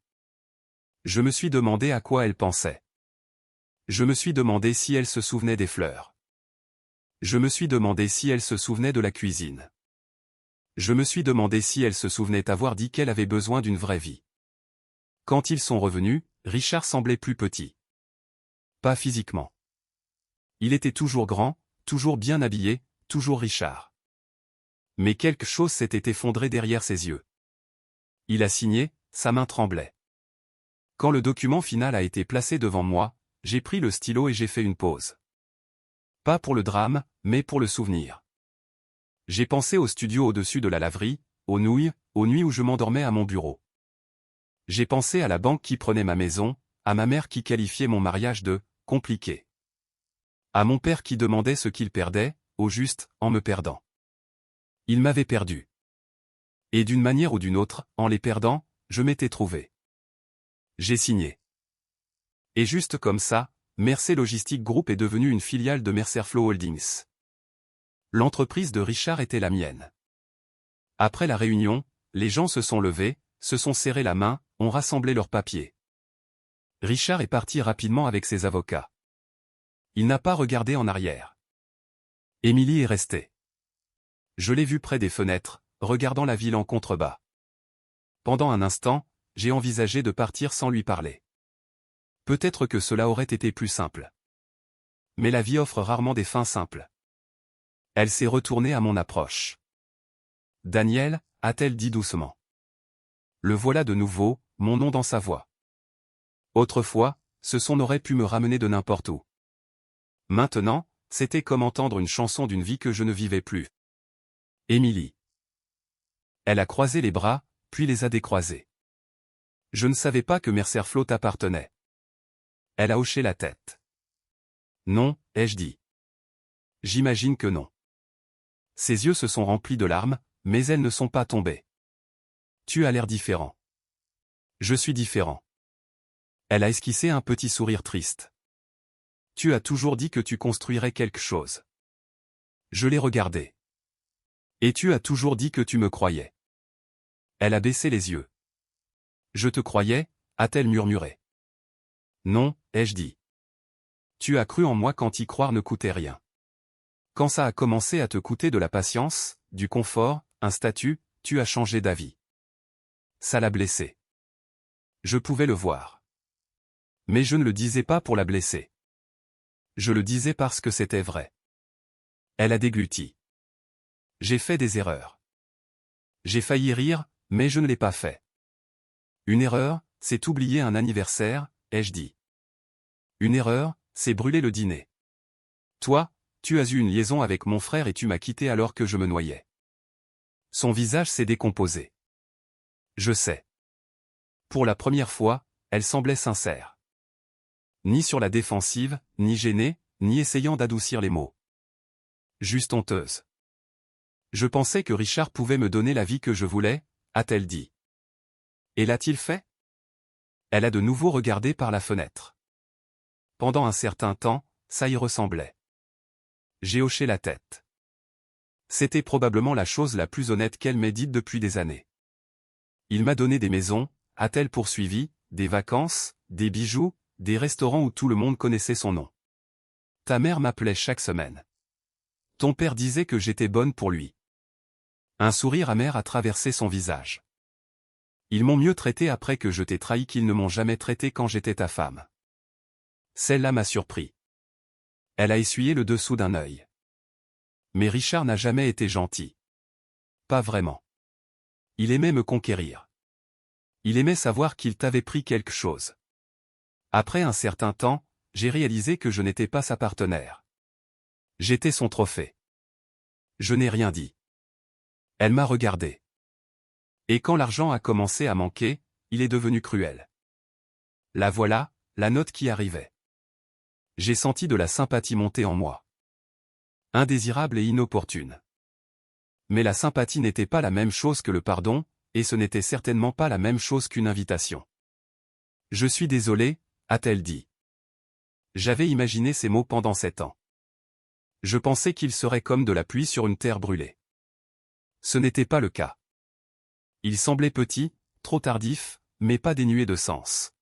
Je me suis demandé à quoi elle pensait. Je me suis demandé si elle se souvenait des fleurs. Je me suis demandé si elle se souvenait de la cuisine. Je me suis demandé si elle se souvenait avoir dit qu'elle avait besoin d'une vraie vie. Quand ils sont revenus, Richard semblait plus petit. Pas physiquement. Il était toujours grand, toujours bien habillé, toujours Richard. Mais quelque chose s'était effondré derrière ses yeux. Il a signé, sa main tremblait. Quand le document final a été placé devant moi, j'ai pris le stylo et j'ai fait une pause. Pas pour le drame, mais pour le souvenir. J'ai pensé au studio au-dessus de la laverie, aux nuits où je m'endormais à mon bureau. J'ai pensé à la banque qui prenait ma maison, à ma mère qui qualifiait mon mariage de « compliqué ». À mon père qui demandait ce qu'il perdait, au juste, en me perdant. Il m'avait perdu. Et d'une manière ou d'une autre, en les perdant, je m'étais trouvé. J'ai signé. Et juste comme ça, Mercer Logistic Group est devenu une filiale de Mercer Flow Holdings. L'entreprise de Richard était la mienne. Après la réunion, les gens se sont levés, se sont serrés la main, ont rassemblé leurs papiers. Richard est parti rapidement avec ses avocats. Il n'a pas regardé en arrière. Émilie est restée. Je l'ai vue près des fenêtres, regardant la ville en contrebas. Pendant un instant, j'ai envisagé de partir sans lui parler. Peut-être que cela aurait été plus simple. Mais la vie offre rarement des fins simples. Elle s'est retournée à mon approche. Daniel, a-t-elle dit doucement. Le voilà de nouveau, mon nom dans sa voix. Autrefois, ce son aurait pu me ramener de n'importe où. Maintenant, c'était comme entendre une chanson d'une vie que je ne vivais plus. Émilie. Elle a croisé les bras, puis les a décroisés. Je ne savais pas que Mercerflow t'appartenait. Elle a hoché la tête. Non, ai-je dit. J'imagine que non. Ses yeux se sont remplis de larmes, mais elles ne sont pas tombées. Tu as l'air différent. Je suis différent. Elle a esquissé un petit sourire triste. Tu as toujours dit que tu construirais quelque chose. Je l'ai regardé. Et tu as toujours dit que tu me croyais. Elle a baissé les yeux. Je te croyais, a-t-elle murmuré. Non, ai-je dit. Tu as cru en moi quand y croire ne coûtait rien. Quand ça a commencé à te coûter de la patience, du confort, un statut, tu as changé d'avis. Ça l'a blessée. Je pouvais le voir. Mais je ne le disais pas pour la blesser. Je le disais parce que c'était vrai. Elle a dégluti. J'ai fait des erreurs. J'ai failli rire, mais je ne l'ai pas fait. Une erreur, c'est oublier un anniversaire, ai-je dit. Une erreur, c'est brûler le dîner. Toi, tu as eu une liaison avec mon frère et tu m'as quitté alors que je me noyais. Son visage s'est décomposé. Je sais. Pour la première fois, elle semblait sincère. Ni sur la défensive, ni gênée, ni essayant d'adoucir les mots. Juste honteuse. Je pensais que Richard pouvait me donner la vie que je voulais, a-t-elle dit. Et l'a-t-il fait? Elle a de nouveau regardé par la fenêtre. Pendant un certain temps, ça y ressemblait. J'ai hoché la tête. C'était probablement la chose la plus honnête qu'elle m'ait dite depuis des années. Il m'a donné des maisons, a-t-elle poursuivi, des vacances, des bijoux, des restaurants où tout le monde connaissait son nom. Ta mère m'appelait chaque semaine. Ton père disait que j'étais bonne pour lui. Un sourire amer a traversé son visage. Ils m'ont mieux traité après que je t'ai trahi qu'ils ne m'ont jamais traité quand j'étais ta femme. Celle-là m'a surpris. Elle a essuyé le dessous d'un œil. Mais Richard n'a jamais été gentil. Pas vraiment. Il aimait me conquérir. Il aimait savoir qu'il t'avait pris quelque chose. Après un certain temps, j'ai réalisé que je n'étais pas sa partenaire. J'étais son trophée. Je n'ai rien dit. Elle m'a regardé. Et quand l'argent a commencé à manquer, il est devenu cruel. La voilà, la note qui arrivait. J'ai senti de la sympathie monter en moi. Indésirable et inopportune. Mais la sympathie n'était pas la même chose que le pardon, et ce n'était certainement pas la même chose qu'une invitation. Je suis désolé, a-t-elle dit. J'avais imaginé ces mots pendant 7 ans. Je pensais qu'ils seraient comme de la pluie sur une terre brûlée. Ce n'était pas le cas. Il semblait petit, trop tardif, mais pas dénué de sens.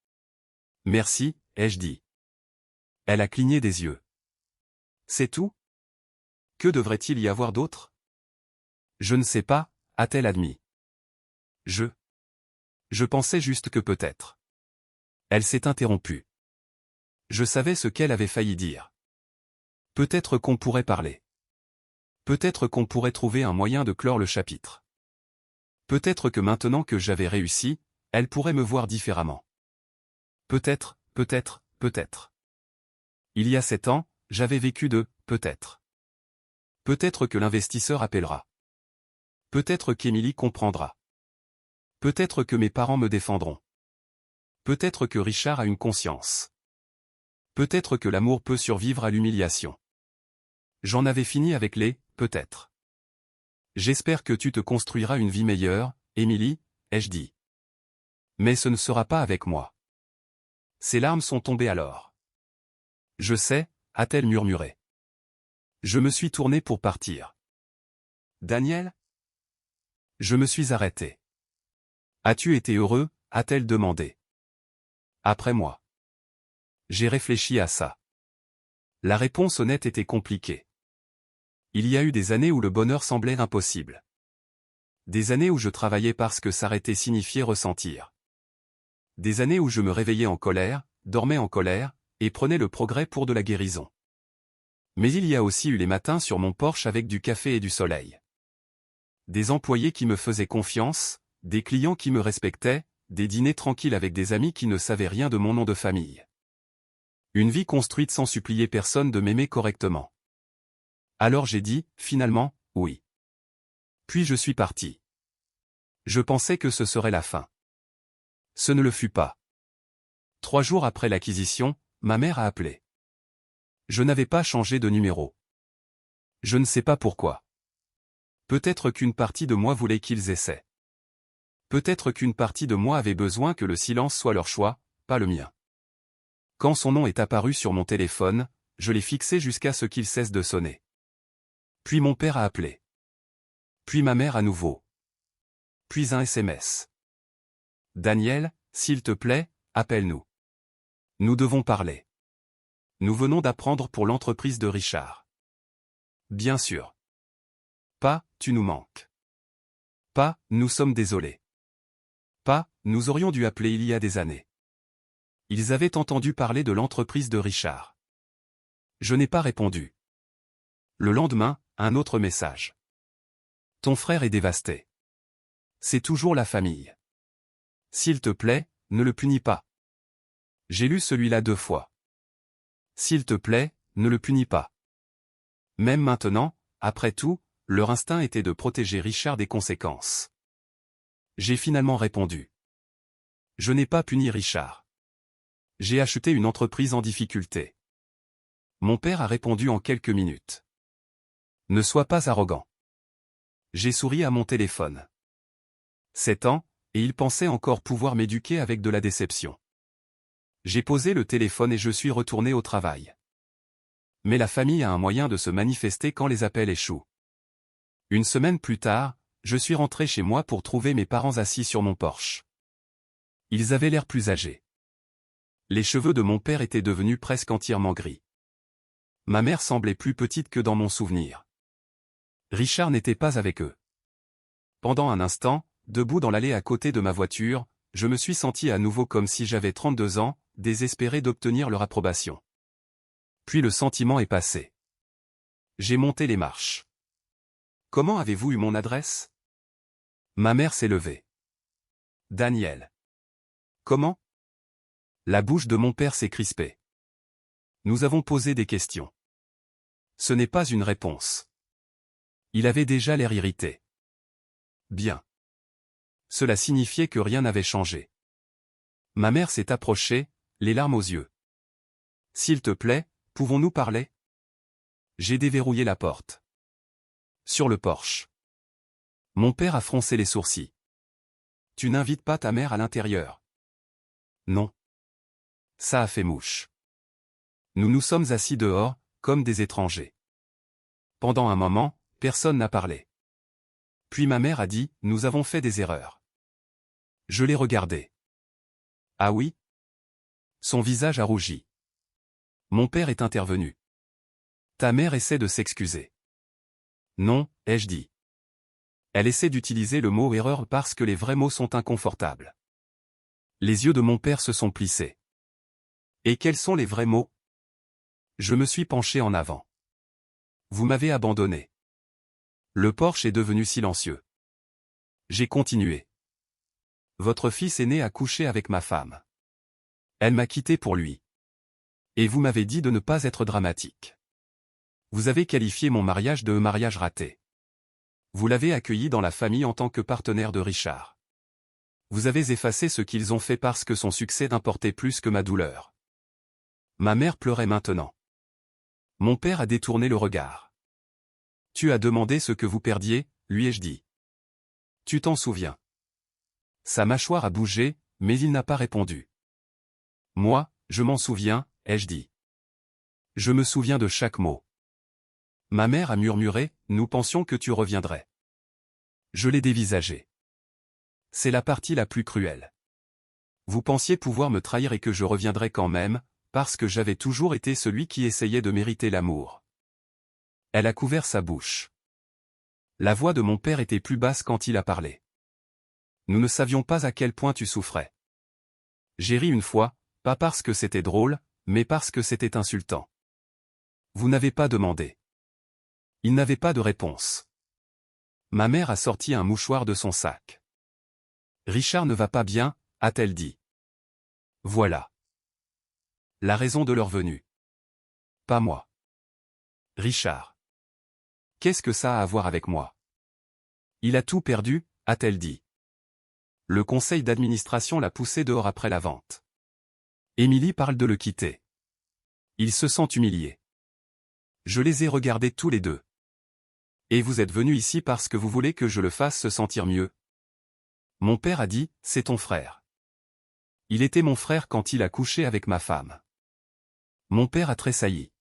Merci, ai-je dit. Elle a cligné des yeux. C'est tout? Que devrait-il y avoir d'autre? Je ne sais pas, a-t-elle admis. Je pensais juste que peut-être. Elle s'est interrompue. Je savais ce qu'elle avait failli dire. Peut-être qu'on pourrait parler. Peut-être qu'on pourrait trouver un moyen de clore le chapitre. Peut-être que maintenant que j'avais réussi, elle pourrait me voir différemment. Peut-être, peut-être, peut-être. Il y a 7 ans, j'avais vécu de « peut-être ». Peut-être que l'investisseur appellera. Peut-être qu'Émilie comprendra. Peut-être que mes parents me défendront. Peut-être que Richard a une conscience. Peut-être que l'amour peut survivre à l'humiliation. J'en avais fini avec les « peut-être ». J'espère que tu te construiras une vie meilleure, Émilie, ai-je dit. Mais ce ne sera pas avec moi. Ses larmes sont tombées alors. Je sais, a-t-elle murmuré. Je me suis tourné pour partir. Daniel? Je me suis arrêté. As-tu été heureux, a-t-elle demandé. Après moi. J'ai réfléchi à ça. La réponse honnête était compliquée. Il y a eu des années où le bonheur semblait impossible. Des années où je travaillais parce que s'arrêter signifiait ressentir. Des années où je me réveillais en colère, dormais en colère, et prenais le progrès pour de la guérison. Mais il y a aussi eu les matins sur mon porche avec du café et du soleil. Des employés qui me faisaient confiance, des clients qui me respectaient, des dîners tranquilles avec des amis qui ne savaient rien de mon nom de famille. Une vie construite sans supplier personne de m'aimer correctement. Alors j'ai dit, finalement, oui. Puis je suis parti. Je pensais que ce serait la fin. Ce ne le fut pas. 3 jours après l'acquisition, ma mère a appelé. Je n'avais pas changé de numéro. Je ne sais pas pourquoi. Peut-être qu'une partie de moi voulait qu'ils essaient. Peut-être qu'une partie de moi avait besoin que le silence soit leur choix, pas le mien. Quand son nom est apparu sur mon téléphone, je l'ai fixé jusqu'à ce qu'il cesse de sonner. Puis mon père a appelé. Puis ma mère à nouveau. Puis un SMS. Daniel, s'il te plaît, appelle-nous. Nous devons parler. Nous venons d'apprendre pour l'entreprise de Richard. Bien sûr. Pas, tu nous manques. Pas, nous sommes désolés. Pas, nous aurions dû appeler il y a des années. Ils avaient entendu parler de l'entreprise de Richard. Je n'ai pas répondu. Le lendemain, un autre message. Ton frère est dévasté. C'est toujours la famille. S'il te plaît, ne le punis pas. J'ai lu celui-là 2 fois. S'il te plaît, ne le punis pas. Même maintenant, après tout, leur instinct était de protéger Richard des conséquences. J'ai finalement répondu. Je n'ai pas puni Richard. J'ai acheté une entreprise en difficulté. Mon père a répondu en quelques minutes. Ne sois pas arrogant. J'ai souri à mon téléphone. 7 ans, et il pensait encore pouvoir m'éduquer avec de la déception. J'ai posé le téléphone et je suis retourné au travail. Mais la famille a un moyen de se manifester quand les appels échouent. Une semaine plus tard, je suis rentré chez moi pour trouver mes parents assis sur mon porche. Ils avaient l'air plus âgés. Les cheveux de mon père étaient devenus presque entièrement gris. Ma mère semblait plus petite que dans mon souvenir. Richard n'était pas avec eux. Pendant un instant, debout dans l'allée à côté de ma voiture, je me suis senti à nouveau comme si j'avais 32 ans, désespéré d'obtenir leur approbation. Puis le sentiment est passé. J'ai monté les marches. Comment avez-vous eu mon adresse? Ma mère s'est levée. Daniel. Comment? La bouche de mon père s'est crispée. Nous avons posé des questions. Ce n'est pas une réponse. Il avait déjà l'air irrité. Bien. Cela signifiait que rien n'avait changé. Ma mère s'est approchée, les larmes aux yeux. S'il te plaît, pouvons-nous parler? J'ai déverrouillé la porte. Sur le porche. Mon père a froncé les sourcils. Tu n'invites pas ta mère à l'intérieur? Non. Ça a fait mouche. Nous nous sommes assis dehors, comme des étrangers. Pendant un moment, personne n'a parlé. Puis ma mère a dit, nous avons fait des erreurs. Je l'ai regardé. Ah oui? Son visage a rougi. Mon père est intervenu. Ta mère essaie de s'excuser. Non, ai-je dit. Elle essaie d'utiliser le mot erreur parce que les vrais mots sont inconfortables. Les yeux de mon père se sont plissés. Et quels sont les vrais mots? Je me suis penché en avant. Vous m'avez abandonné. Le porche est devenu silencieux. J'ai continué. Votre fils aîné a couché avec ma femme. Elle m'a quitté pour lui. Et vous m'avez dit de ne pas être dramatique. Vous avez qualifié mon mariage de mariage raté. Vous l'avez accueilli dans la famille en tant que partenaire de Richard. Vous avez effacé ce qu'ils ont fait parce que son succès importait plus que ma douleur. Ma mère pleurait maintenant. Mon père a détourné le regard. Tu as demandé ce que vous perdiez, lui ai-je dit. Tu t'en souviens. Sa mâchoire a bougé, mais il n'a pas répondu. Moi, je m'en souviens, ai-je dit. Je me souviens de chaque mot. Ma mère a murmuré, nous pensions que tu reviendrais. Je l'ai dévisagé. C'est la partie la plus cruelle. Vous pensiez pouvoir me trahir et que je reviendrais quand même, parce que j'avais toujours été celui qui essayait de mériter l'amour. Elle a couvert sa bouche. La voix de mon père était plus basse quand il a parlé. Nous ne savions pas à quel point tu souffrais. J'ai ri une fois, pas parce que c'était drôle, mais parce que c'était insultant. Vous n'avez pas demandé. Il n'avait pas de réponse. Ma mère a sorti un mouchoir de son sac. Richard ne va pas bien, a-t-elle dit. Voilà. La raison de leur venue. Pas moi. Richard. Qu'est-ce que ça a à voir avec moi? Il a tout perdu, a-t-elle dit. Le conseil d'administration l'a poussé dehors après la vente. Émilie parle de le quitter. Il se sent humilié. Je les ai regardés tous les deux. Et vous êtes venu ici parce que vous voulez que je le fasse se sentir mieux? Mon père a dit, c'est ton frère. Il était mon frère quand il a couché avec ma femme. Mon père a tressailli.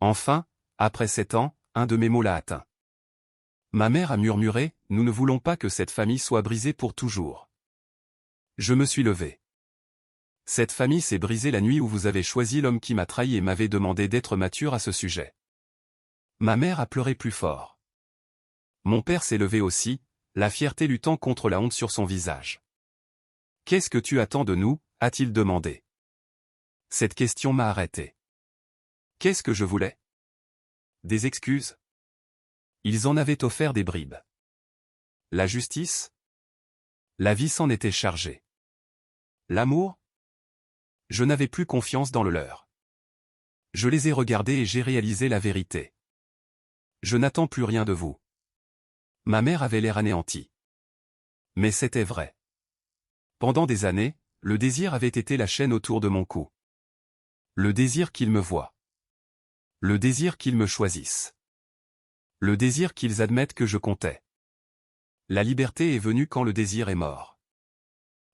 Enfin, après 7 ans, un de mes mots l'a atteint. Ma mère a murmuré, nous ne voulons pas que cette famille soit brisée pour toujours. Je me suis levé. Cette famille s'est brisée la nuit où vous avez choisi l'homme qui m'a trahi et m'avait demandé d'être mature à ce sujet. Ma mère a pleuré plus fort. Mon père s'est levé aussi, la fierté luttant contre la honte sur son visage. Qu'est-ce que tu attends de nous, a-t-il demandé. Cette question m'a arrêté. Qu'est-ce que je voulais? Des excuses? Ils en avaient offert des bribes. La justice? La vie s'en était chargée. L'amour? Je n'avais plus confiance dans le leur. Je les ai regardés et j'ai réalisé la vérité. Je n'attends plus rien de vous. Ma mère avait l'air anéantie. Mais c'était vrai. Pendant des années, le désir avait été la chaîne autour de mon cou. Le désir qu'ils me voient. Le désir qu'ils me choisissent. Le désir qu'ils admettent que je comptais. La liberté est venue quand le désir est mort.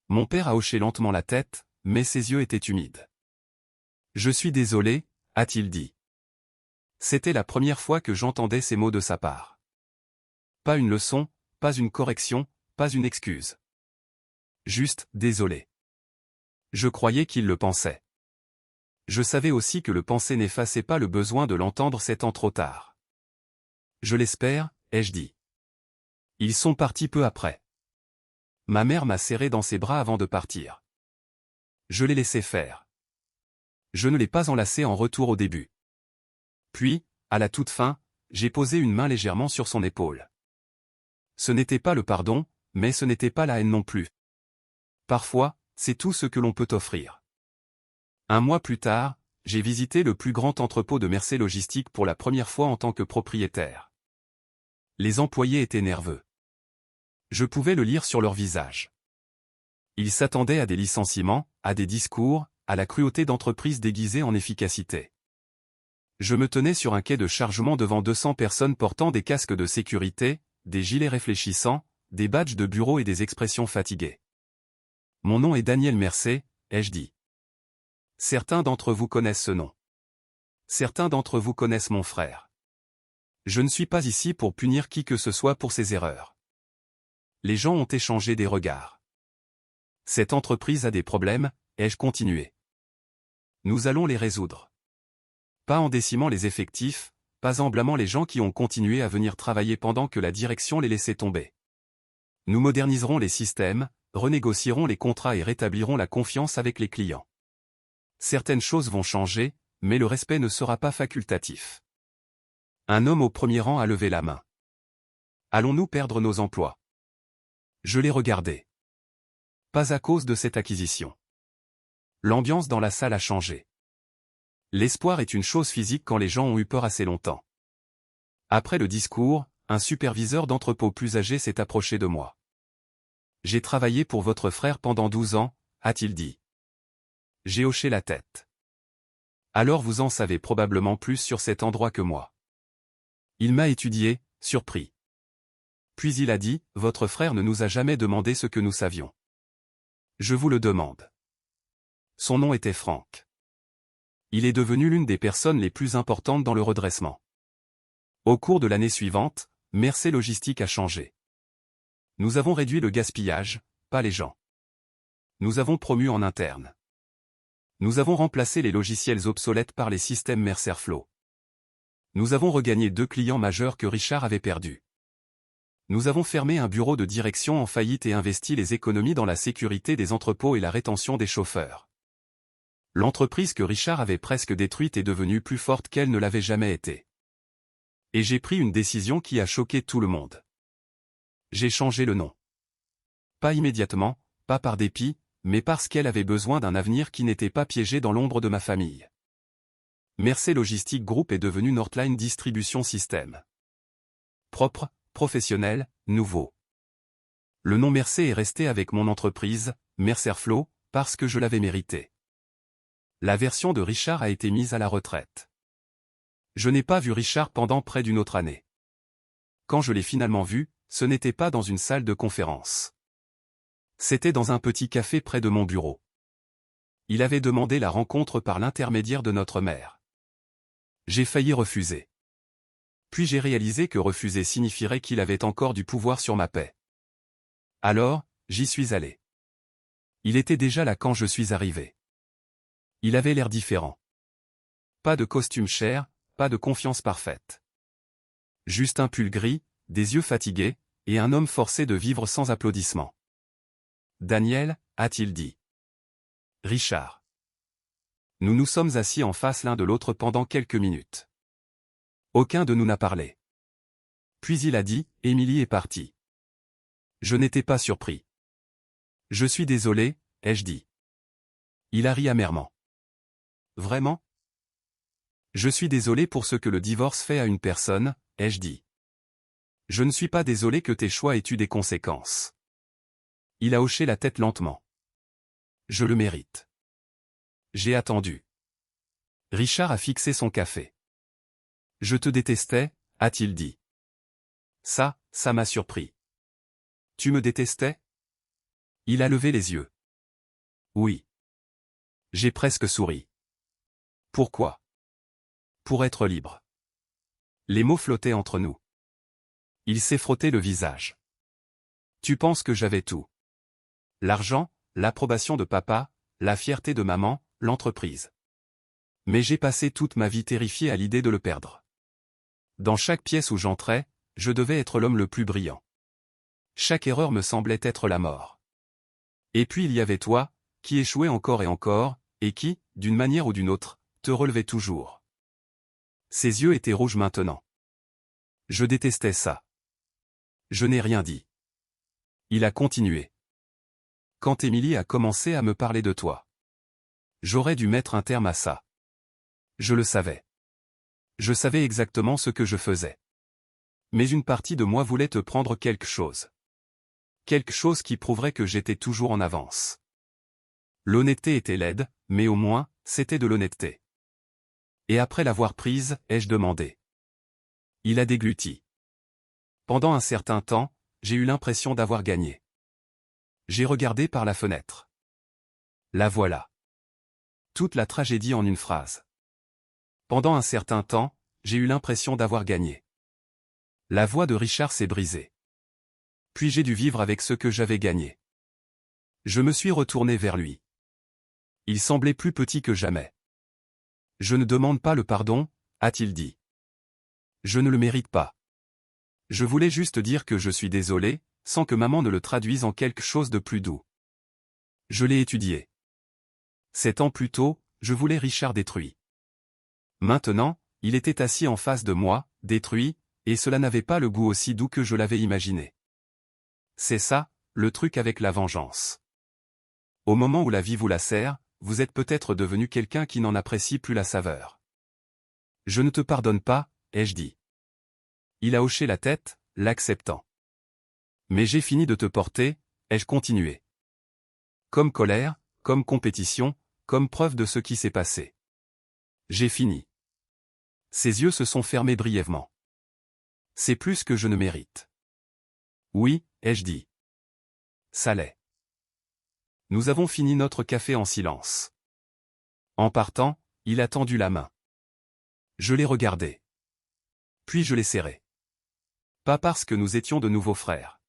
Mon père a hoché lentement la tête, mais ses yeux étaient humides. Je suis désolé, a-t-il dit. C'était la première fois que j'entendais ces mots de sa part. Pas une leçon, pas une correction, pas une excuse. Juste, désolé. Je croyais qu'il le pensait. Je savais aussi que le penser n'effaçait pas le besoin de l'entendre 7 ans trop tard. Je l'espère, ai-je dit. Ils sont partis peu après. Ma mère m'a serré dans ses bras avant de partir. Je l'ai laissé faire. Je ne l'ai pas enlacé en retour au début. Puis, à la toute fin, j'ai posé une main légèrement sur son épaule. Ce n'était pas le pardon, mais ce n'était pas la haine non plus. Parfois, c'est tout ce que l'on peut offrir. Un mois plus tard, j'ai visité le plus grand entrepôt de Mercer Logistique pour la première fois en tant que propriétaire. Les employés étaient nerveux. Je pouvais le lire sur leur visage. Ils s'attendaient à des licenciements, à des discours, à la cruauté d'entreprises déguisées en efficacité. Je me tenais sur un quai de chargement devant 200 personnes portant des casques de sécurité, des gilets réfléchissants, des badges de bureau et des expressions fatiguées. Mon nom est Daniel Mercer, ai-je dit. Certains d'entre vous connaissent ce nom. Certains d'entre vous connaissent mon frère. Je ne suis pas ici pour punir qui que ce soit pour ses erreurs. Les gens ont échangé des regards. Cette entreprise a des problèmes, ai-je continué. Nous allons les résoudre. Pas en décimant les effectifs, pas en blâmant les gens qui ont continué à venir travailler pendant que la direction les laissait tomber. Nous moderniserons les systèmes, renégocierons les contrats et rétablirons la confiance avec les clients. Certaines choses vont changer, mais le respect ne sera pas facultatif. Un homme au premier rang a levé la main. Allons-nous perdre nos emplois? Je l'ai regardé. Pas à cause de cette acquisition. L'ambiance dans la salle a changé. L'espoir est une chose physique quand les gens ont eu peur assez longtemps. Après le discours, un superviseur d'entrepôt plus âgé s'est approché de moi. J'ai travaillé pour votre frère pendant 12 ans, a-t-il dit. J'ai hoché la tête. Alors vous en savez probablement plus sur cet endroit que moi. Il m'a étudié, surpris. Puis il a dit, votre frère ne nous a jamais demandé ce que nous savions. Je vous le demande. Son nom était Franck. Il est devenu l'une des personnes les plus importantes dans le redressement. Au cours de l'année suivante, Mercer Logistique a changé. Nous avons réduit le gaspillage, pas les gens. Nous avons promu en interne. Nous avons remplacé les logiciels obsolètes par les systèmes Mercer Flow. Nous avons regagné 2 clients majeurs que Richard avait perdus. Nous avons fermé un bureau de direction en faillite et investi les économies dans la sécurité des entrepôts et la rétention des chauffeurs. L'entreprise que Richard avait presque détruite est devenue plus forte qu'elle ne l'avait jamais été. Et j'ai pris une décision qui a choqué tout le monde. J'ai changé le nom. Pas immédiatement, pas par dépit, mais parce qu'elle avait besoin d'un avenir qui n'était pas piégé dans l'ombre de ma famille. Mercer Logistic Group est devenu Northline Distribution System. Propre, professionnel, nouveau. Le nom Mercer est resté avec mon entreprise, Mercerflow, parce que je l'avais mérité. La version de Richard a été mise à la retraite. Je n'ai pas vu Richard pendant près d'une autre année. Quand je l'ai finalement vu, ce n'était pas dans une salle de conférence. C'était dans un petit café près de mon bureau. Il avait demandé la rencontre par l'intermédiaire de notre mère. J'ai failli refuser. Puis j'ai réalisé que refuser signifierait qu'il avait encore du pouvoir sur ma paix. Alors, j'y suis allé. Il était déjà là quand je suis arrivé. Il avait l'air différent. Pas de costume cher, pas de confiance parfaite. Juste un pull gris, des yeux fatigués, et un homme forcé de vivre sans applaudissements. Daniel, a-t-il dit. Richard. Nous nous sommes assis en face l'un de l'autre pendant quelques minutes. Aucun de nous n'a parlé. Puis il a dit, Émilie est partie. Je n'étais pas surpris. Je suis désolé, ai-je dit. Il a ri amèrement. Vraiment? Je suis désolé pour ce que le divorce fait à une personne, ai-je dit. Je ne suis pas désolé que tes choix aient eu des conséquences. Il a hoché la tête lentement. Je le mérite. J'ai attendu. Richard a fixé son café. Je te détestais, a-t-il dit. Ça m'a surpris. Tu me détestais? Il a levé les yeux. Oui. J'ai presque souri. Pourquoi? Pour être libre. Les mots flottaient entre nous. Il s'est frotté le visage. Tu penses que j'avais tout? L'argent, l'approbation de papa, la fierté de maman, l'entreprise. Mais j'ai passé toute ma vie terrifié à l'idée de le perdre. Dans chaque pièce où j'entrais, je devais être l'homme le plus brillant. Chaque erreur me semblait être la mort. Et puis il y avait toi, qui échouais encore et encore, et qui, d'une manière ou d'une autre, te relevait toujours. Ses yeux étaient rouges maintenant. Je détestais ça. Je n'ai rien dit. Il a continué. Quand Émilie a commencé à me parler de toi. J'aurais dû mettre un terme à ça. Je le savais. Je savais exactement ce que je faisais. Mais une partie de moi voulait te prendre quelque chose. Quelque chose qui prouverait que j'étais toujours en avance. L'honnêteté était laide, mais au moins, c'était de l'honnêteté. Et après l'avoir prise, ai-je demandé. Il a dégluti. Pendant un certain temps, j'ai eu l'impression d'avoir gagné. J'ai regardé par la fenêtre. La voilà. Toute la tragédie en une phrase. Pendant un certain temps, j'ai eu l'impression d'avoir gagné. La voix de Richard s'est brisée. Puis j'ai dû vivre avec ce que j'avais gagné. Je me suis retourné vers lui. Il semblait plus petit que jamais. Je ne demande pas le pardon, a-t-il dit. Je ne le mérite pas. Je voulais juste dire que je suis désolé, sans que maman ne le traduise en quelque chose de plus doux. Je l'ai étudié. 7 ans plus tôt, je voulais Richard détruit. Maintenant, il était assis en face de moi, détruit, et cela n'avait pas le goût aussi doux que je l'avais imaginé. C'est ça, le truc avec la vengeance. Au moment où la vie vous la sert, vous êtes peut-être devenu quelqu'un qui n'en apprécie plus la saveur. Je ne te pardonne pas, ai-je dit. Il a hoché la tête, l'acceptant. Mais j'ai fini de te porter, ai-je continué. Comme colère, comme compétition, comme preuve de ce qui s'est passé. J'ai fini. Ses yeux se sont fermés brièvement. C'est plus que je ne mérite. Oui, ai-je dit. Ça l'est. Nous avons fini notre café en silence. En partant, il a tendu la main. Je l'ai regardé. Puis je l'ai serré. Pas parce que nous étions de nouveaux frères.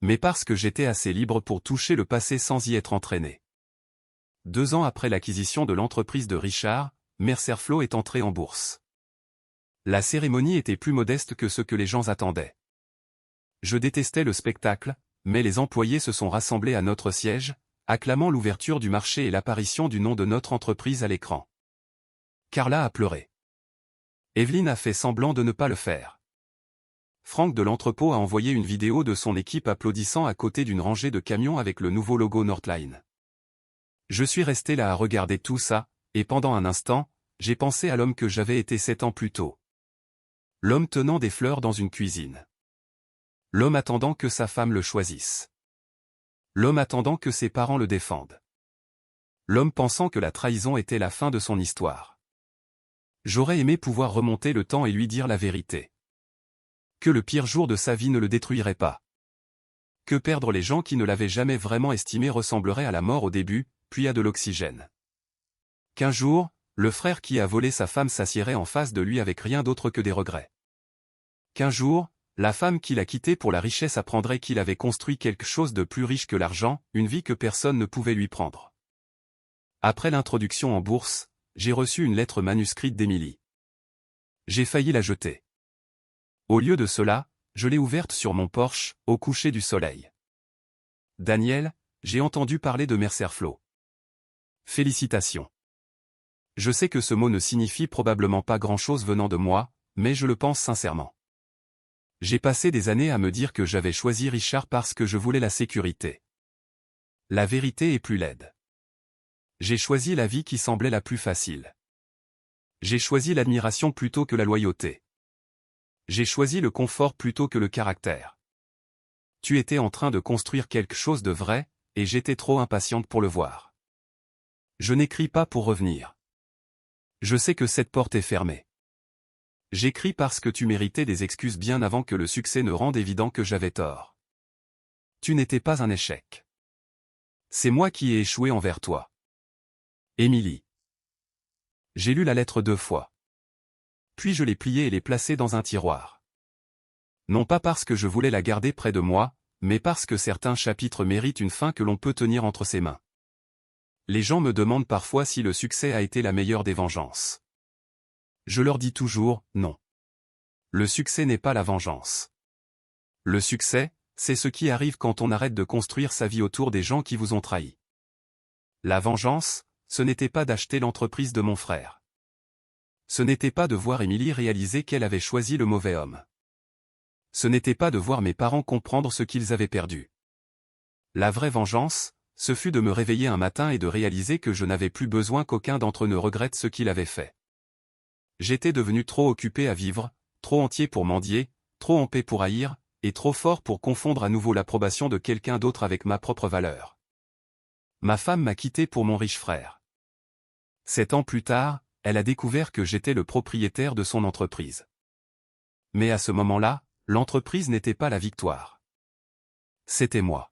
Mais parce que j'étais assez libre pour toucher le passé sans y être entraîné. 2 ans après l'acquisition de l'entreprise de Richard, Mercerflow est entré en bourse. La cérémonie était plus modeste que ce que les gens attendaient. Je détestais le spectacle, mais les employés se sont rassemblés à notre siège, acclamant l'ouverture du marché et l'apparition du nom de notre entreprise à l'écran. Carla a pleuré. Evelyne a fait semblant de ne pas le faire. Franck de l'entrepôt a envoyé une vidéo de son équipe applaudissant à côté d'une rangée de camions avec le nouveau logo Northline. Je suis resté là à regarder tout ça, et pendant un instant, j'ai pensé à l'homme que j'avais été 7 ans plus tôt. L'homme tenant des fleurs dans une cuisine. L'homme attendant que sa femme le choisisse. L'homme attendant que ses parents le défendent. L'homme pensant que la trahison était la fin de son histoire. J'aurais aimé pouvoir remonter le temps et lui dire la vérité. Que le pire jour de sa vie ne le détruirait pas. Que perdre les gens qui ne l'avaient jamais vraiment estimé ressemblerait à la mort au début, puis à de l'oxygène. Qu'un jour, le frère qui a volé sa femme s'assiérait en face de lui avec rien d'autre que des regrets. Qu'un jour, la femme qu'il a quittée pour la richesse apprendrait qu'il avait construit quelque chose de plus riche que l'argent, une vie que personne ne pouvait lui prendre. Après l'introduction en bourse, j'ai reçu une lettre manuscrite d'Émilie. J'ai failli la jeter. Au lieu de cela, je l'ai ouverte sur mon porche, au coucher du soleil. Daniel, j'ai entendu parler de Mercer Flow. Félicitations. Je sais que ce mot ne signifie probablement pas grand-chose venant de moi, mais je le pense sincèrement. J'ai passé des années à me dire que j'avais choisi Richard parce que je voulais la sécurité. La vérité est plus laide. J'ai choisi la vie qui semblait la plus facile. J'ai choisi l'admiration plutôt que la loyauté. J'ai choisi le confort plutôt que le caractère. Tu étais en train de construire quelque chose de vrai, et j'étais trop impatiente pour le voir. Je n'écris pas pour revenir. Je sais que cette porte est fermée. J'écris parce que tu méritais des excuses bien avant que le succès ne rende évident que j'avais tort. Tu n'étais pas un échec. C'est moi qui ai échoué envers toi. Émilie. J'ai lu la lettre 2 fois. Puis je l'ai pliée et l'ai placée dans un tiroir. Non pas parce que je voulais la garder près de moi, mais parce que certains chapitres méritent une fin que l'on peut tenir entre ses mains. Les gens me demandent parfois si le succès a été la meilleure des vengeances. Je leur dis toujours, non. Le succès n'est pas la vengeance. Le succès, c'est ce qui arrive quand on arrête de construire sa vie autour des gens qui vous ont trahi. La vengeance, ce n'était pas d'acheter l'entreprise de mon frère. Ce n'était pas de voir Émilie réaliser qu'elle avait choisi le mauvais homme. Ce n'était pas de voir mes parents comprendre ce qu'ils avaient perdu. La vraie vengeance, ce fut de me réveiller un matin et de réaliser que je n'avais plus besoin qu'aucun d'entre eux ne regrette ce qu'il avait fait. J'étais devenu trop occupé à vivre, trop entier pour mendier, trop en paix pour haïr, et trop fort pour confondre à nouveau l'approbation de quelqu'un d'autre avec ma propre valeur. Ma femme m'a quitté pour mon riche frère. 7 ans plus tard, elle a découvert que j'étais le propriétaire de son entreprise. Mais à ce moment-là, l'entreprise n'était pas la victoire. C'était moi.